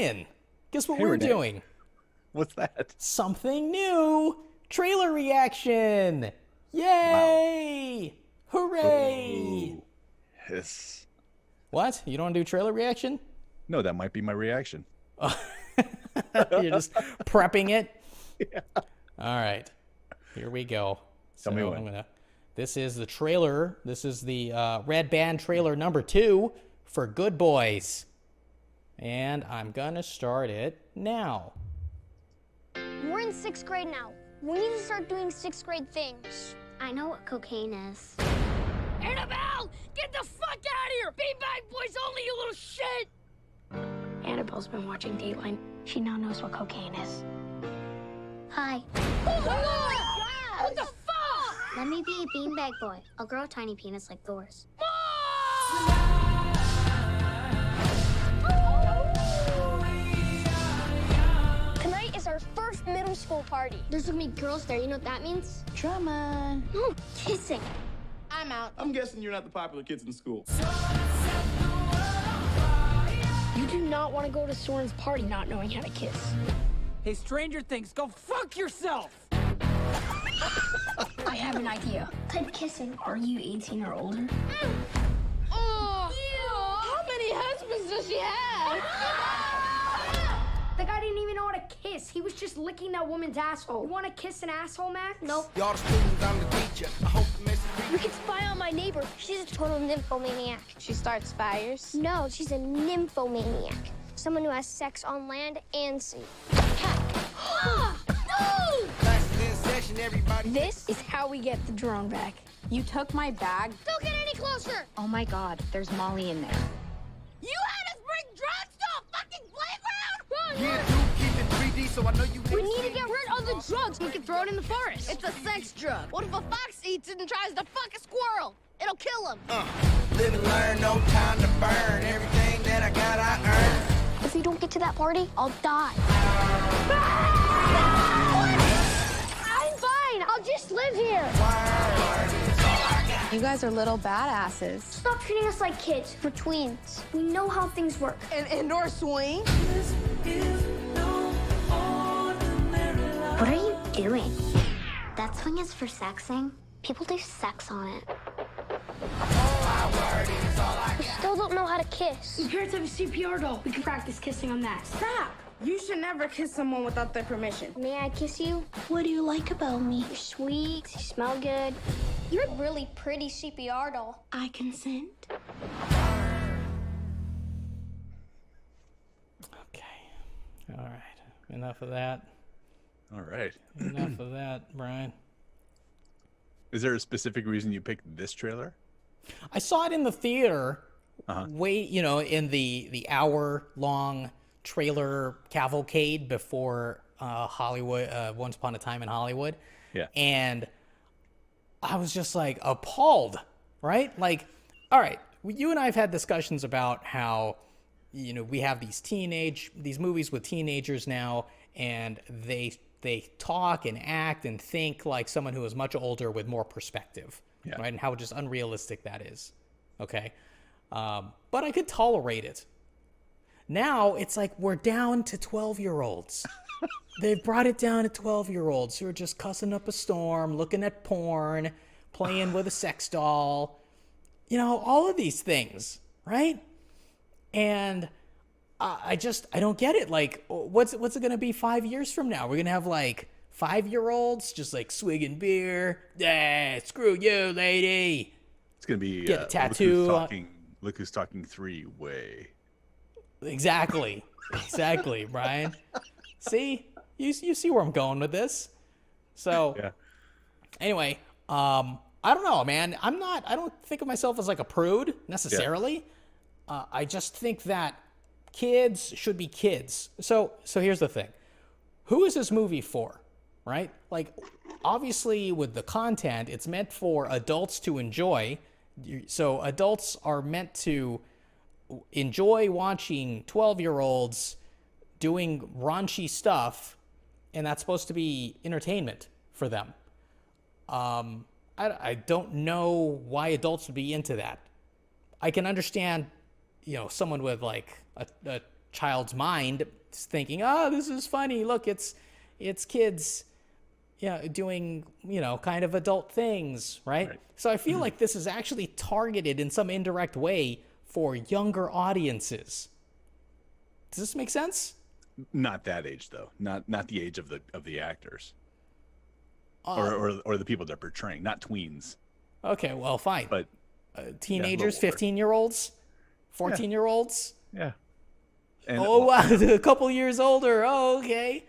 Brian, guess what we're doing? What's that? Something new. Trailer reaction. Yay! Wow. Hooray! Ooh. Yes. What? You don't want to do trailer reaction? No, that might be my reaction. You're just prepping it? Yeah. All right. Here we go. Tell me when. This is the trailer. This is the Red Band trailer number 2 for Good Boys. And I'm going to start it now. We're in 6th grade now. We need to start doing 6th grade things. I know what cocaine is. Annabelle! Get the fuck out of here! Beanbag Boys only, you little shit! Annabelle's been watching Dateline. She now knows what cocaine is. Hi. What the fuck? Let me be a beanbag boy. I'll grow a tiny penis like Thor's. Tonight is our first middle school party. There's gonna be girls there. You know what that means? Drama. No, kissing. I'm out. I'm guessing you're not the popular kids in school. You do not want to go to Soren's party not knowing how to kiss. Hey, Stranger Things, go fuck yourself! I have an idea. Type kissing. Are you 18 or older? Oh! How many husbands does she have? The guy didn't even know how to kiss. He was just licking that woman's asshole. You want to kiss an asshole, Max? Nope. Y'all the students, I'm the teacher. I hope the message You can spy on my neighbor. She's a total nymphomaniac. She starts fires. No, she's a nymphomaniac. Someone who has sex on land and sea. No! Classes in session, everybody. This is how we get the drone back. You took my bag? Don't get any closer! Oh my God, there's Molly in there. You had us bring drugs to a fucking playground? Yeah, dude, keep it 3D, so I know you We need to get rid of the drugs. We can throw it in the forest. It's a sex drug. What if a fox eats it and tries to fuck a squirrel? It'll kill him. Live and learn, no time to burn. Everything that I got, I earned. If we don't get to that party, I'll die. I'm fine. I'll just live here. You guys are little badasses. Stop treating us like kids. We're tweens. We know how things work. An indoor swing? What are you doing? That swing is for sexing. People do sex on it. We still don't know how to kiss. Your parents have a CPR doll. We can practice kissing on that. Stop! You should never kiss someone without their permission. May I kiss you? What do you like about me? You're sweet. You smell good. You're a really pretty CPR doll. I consent. Okay. All right. Enough of that. All right. Enough of that, Brian. Is there a specific reason you picked this trailer? I saw it in the theater. In the hour-long trailer cavalcade before Hollywood, Once Upon a Time in Hollywood. Yeah. And I was just like appalled, right? Like, all right, you and I have had discussions about how, we have these movies with teenagers now, and they talk and act and think like someone who is much older with more perspective, right? And how just unrealistic that is, okay? But I could tolerate it. Now it's like we're down to 12-year-olds. They've brought it down to 12-year-olds who are just cussing up a storm, looking at porn, playing with a sex doll, all of these things, right? And I don't get it. Like, what's it going to be 5 years from now? We're going to have like 5-year-olds just like swigging beer. Screw you, lady. It's going to be get a tattoo. Look Who's Talking 3-way. Exactly, Brian. See, you see where I'm going with this. So, anyway, I don't know, man. I don't think of myself as like a prude necessarily. Yeah. I just think that kids should be kids. So here's the thing. Who is this movie for, right? Like, obviously with the content, it's meant for adults to enjoy. So adults are meant to enjoy watching 12-year-olds doing raunchy stuff, and that's supposed to be entertainment for them. I don't know why adults would be into that. I can understand, someone with like a child's mind thinking, oh, this is funny. Look, it's kids, doing, kind of adult things, right? So I feel like this is actually targeted in some indirect way for younger audiences. Does this make sense? Not that age though. Not the age of the actors. Or the people they're portraying, not tweens. Okay, well, fine. But teenagers, yeah, 15-year-olds, 14-year-olds. Yeah. And, Oh, wow, a couple years older. Oh, okay.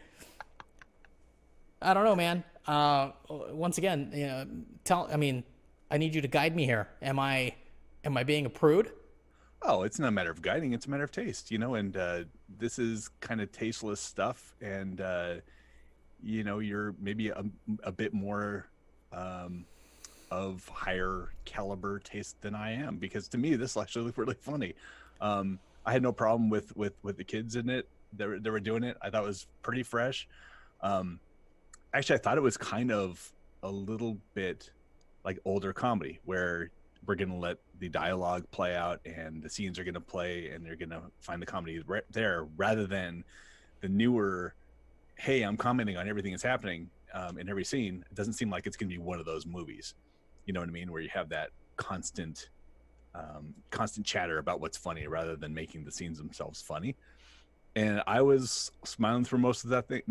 I don't know, man. Once again, I need you to guide me here. Am I being a prude? Oh, it's not a matter of guiding. It's a matter of taste, and this is kind of tasteless stuff. And, you're maybe a bit more of higher caliber taste than I am, because to me, this actually looked really funny. I had no problem with the kids in it. They were doing it. I thought it was pretty fresh. Actually, I thought it was kind of a little bit like older comedy, where we're going to let the dialogue play out and the scenes are going to play and they're going to find the comedy right there, rather than the newer, hey, I'm commenting on everything that's happening in every scene. It doesn't seem like it's going to be one of those movies, you know what I mean, where you have that constant chatter about what's funny rather than making the scenes themselves funny. And I was smiling through most of it.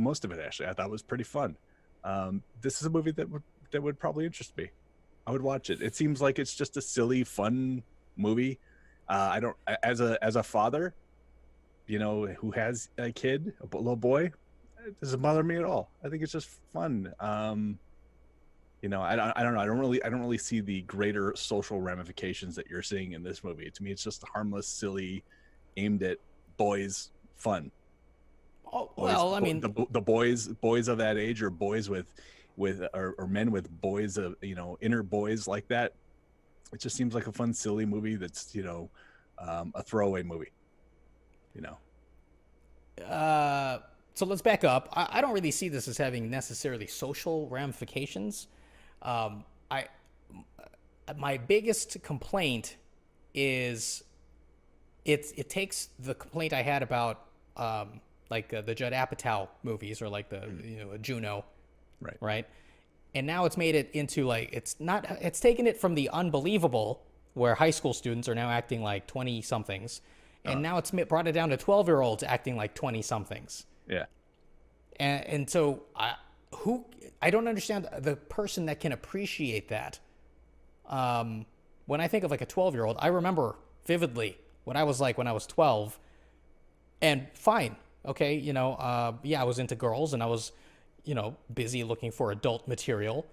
Actually, I thought it was pretty fun. This is a movie that would probably interest me. I would watch it. It seems like it's just a silly, fun movie. I don't, as a father, who has a kid, a little boy, it doesn't bother me at all. I think it's just fun. I don't know. I don't really see the greater social ramifications that you're seeing in this movie. To me, it's just harmless, silly, aimed at boys, fun. Oh, well, I mean, the boys of that age, or boys or men with boys of inner boys like that. It just seems like a fun, silly movie that's a throwaway movie. So let's back up. I don't really see this as having necessarily social ramifications. My biggest complaint is it takes the complaint I had about the Judd Apatow movies, or like the Juno, right, and now it's made it into it's taken it from the Unbelievable, where high school students are now acting like 20 somethings, and now it's brought it down to 12-year-olds acting like 20 somethings. Yeah. And so I don't understand the person that can appreciate that. When I think of like a 12-year-old, I remember vividly what I was like when I was 12, and fine. Okay. I was into girls and I was, busy looking for adult material.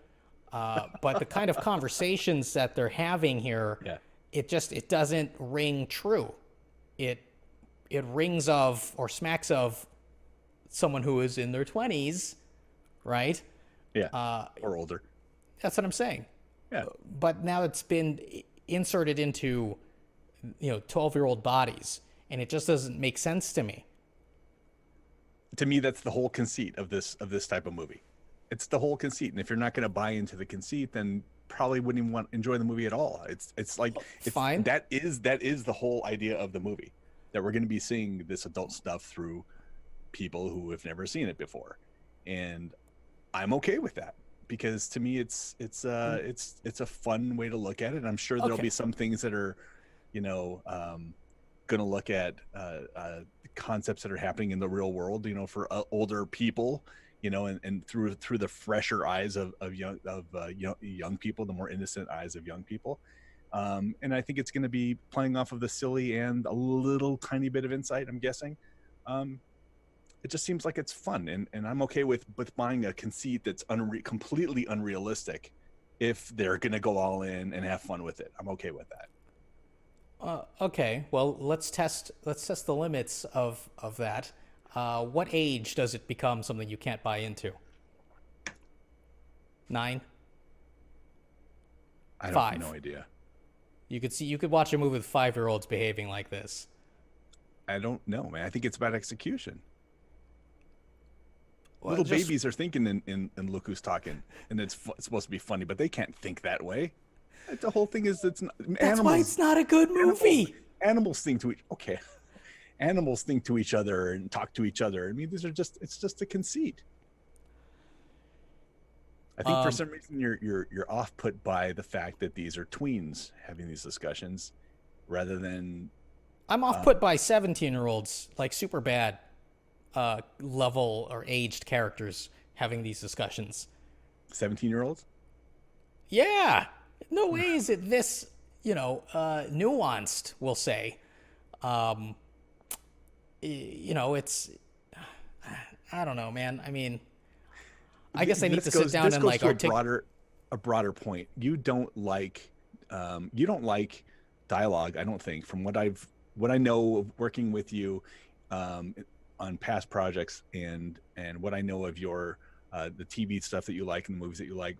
But the kind of conversations that they're having here, it doesn't ring true. It rings of, or smacks of, someone who is in their 20s, right? Yeah. Or older. That's what I'm saying. Yeah. But now it's been inserted into, 12-year-old bodies, and it just doesn't make sense to me. To me, that's the whole conceit of this type of movie. It's the whole conceit, and if you're not going to buy into the conceit, then probably wouldn't even enjoy the movie at all. It's fine. That is the whole idea of the movie, that we're going to be seeing this adult stuff through people who have never seen it before, and I'm okay with that, because to me it's a fun way to look at it. And I'm sure there'll be some things that are going to look at concepts that are happening in the real world, for older people, and through the fresher eyes of young people, the more innocent eyes of young people. And I think it's going to be playing off of the silly and a little tiny bit of insight, I'm guessing. It just seems like it's fun, and I'm okay with buying a conceit that's completely unrealistic if they're going to go all in and have fun with it. I'm okay with that. Okay, well, let's test the limits of that. What age does it become something you can't buy into? 9? I don't 5. have no idea. You could watch a movie with 5-year-olds behaving like this. I don't know, man. I think it's about execution. Well, Little babies are thinking in Look Who's Talking, and it's supposed to be funny, but they can't think that way. The whole thing is, that's why it's not a good movie. Animals think to each. Okay, animals think to each other and talk to each other. I mean, it's just a conceit. I think for some reason you're off put by the fact that these are tweens having these discussions rather than. I'm off put by 17-year-olds, like super bad level or aged characters having these discussions. 17-year-olds? Yeah. No way is it this, nuanced, we'll say. It's, I don't know, man. I mean, I guess I need to sit down and like articulate a broader point. You don't like dialogue, I don't think, from what I know of working with you on past projects and what I know of your the TV stuff that you like and the movies that you like.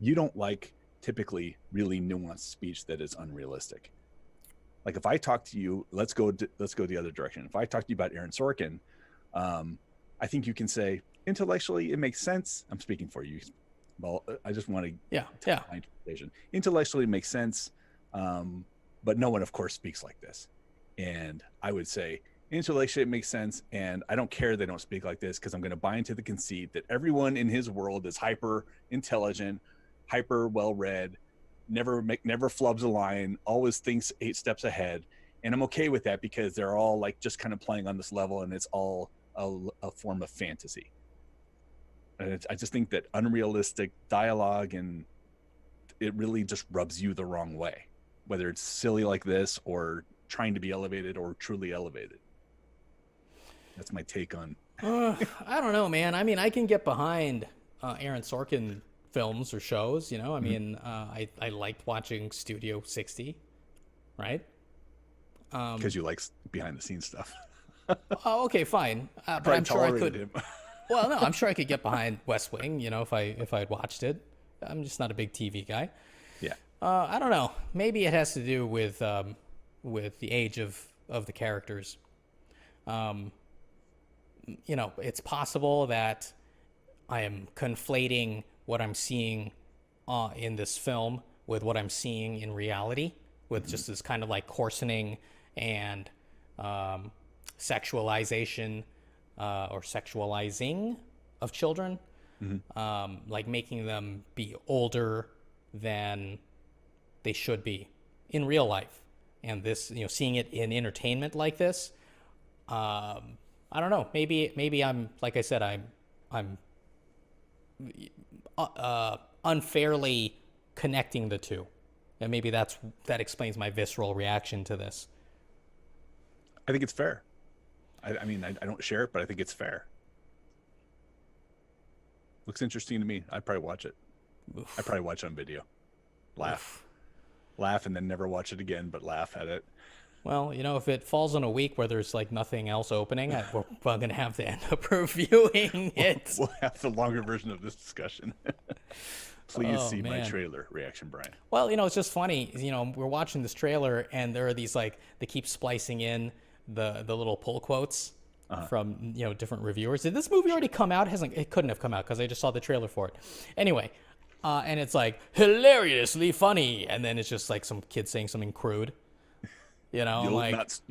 You don't like typically really nuanced speech that is unrealistic. Like if I talk to you, let's go the other direction. If I talk to you about Aaron Sorkin, I think you can say intellectually it makes sense. I'm speaking for you. Well, I just want to my interpretation. Intellectually it makes sense, but no one, of course, speaks like this. And I would say intellectually it makes sense, and I don't care they don't speak like this because I'm going to buy into the conceit that everyone in his world is hyper intelligent, hyper well read, never flubs a line, always thinks 8 steps ahead, and I'm okay with that because they're all like just kind of playing on this level, and it's all a form of fantasy. And I just think that unrealistic dialogue, and it really just rubs you the wrong way, whether it's silly like this or trying to be elevated or truly elevated. That's my take on. I don't know, man. I mean, I can get behind Aaron Sorkin films or shows. I mean, I liked watching Studio 60, right? Because you like behind the scenes stuff. Oh, okay, fine. But I'm sure I could. Well, no, I'm sure I could get behind West Wing. If I'd watched it. I'm just not a big TV guy. Yeah. I don't know. Maybe it has to do with the age of the characters. It's possible that I am conflating what I'm seeing in this film with what I'm seeing in reality, with just this kind of like coarsening and sexualization or sexualizing of children, like making them be older than they should be in real life. And this, seeing it in entertainment like this, I don't know. Maybe I'm, like I said, I'm unfairly connecting the two, and maybe that explains my visceral reaction to this. I think it's fair. I mean, I don't share it, but I think it's fair. Looks interesting to me. I'd probably watch it. I'd probably watch it on video. Laugh, and then never watch it again, but laugh at it. Well, if it falls on a week where there's like nothing else opening, we're going to have to end up reviewing it. We'll have the longer version of this discussion. Please see my trailer reaction, Brian. Well, it's just funny. We're watching this trailer, and there are these like they keep splicing in the little pull quotes from different reviewers. Did this movie already come out? It couldn't have come out because I just saw the trailer for it. Anyway, and it's like hilariously funny, and then it's just like some kid saying something crude. You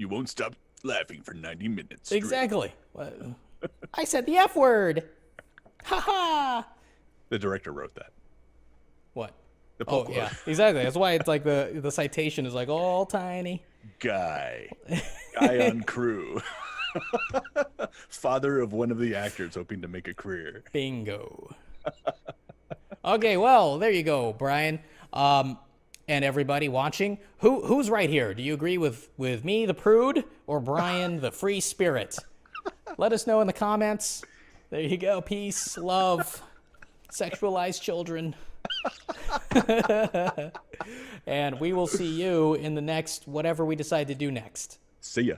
won't stop laughing for 90 minutes. Straight. Exactly. I said the F word. Ha ha. The director wrote that. What? The pull quote. Yeah, exactly. That's why it's like the citation is like all tiny. Guy on crew. Father of one of the actors hoping to make a career. Bingo. Okay, well, there you go, Brian. And everybody watching, who's right here? Do you agree with me, the prude, or Brian, the free spirit? Let us know in the comments. There you go. Peace, love, sexualized children. And we will see you in the next whatever we decide to do next. See ya.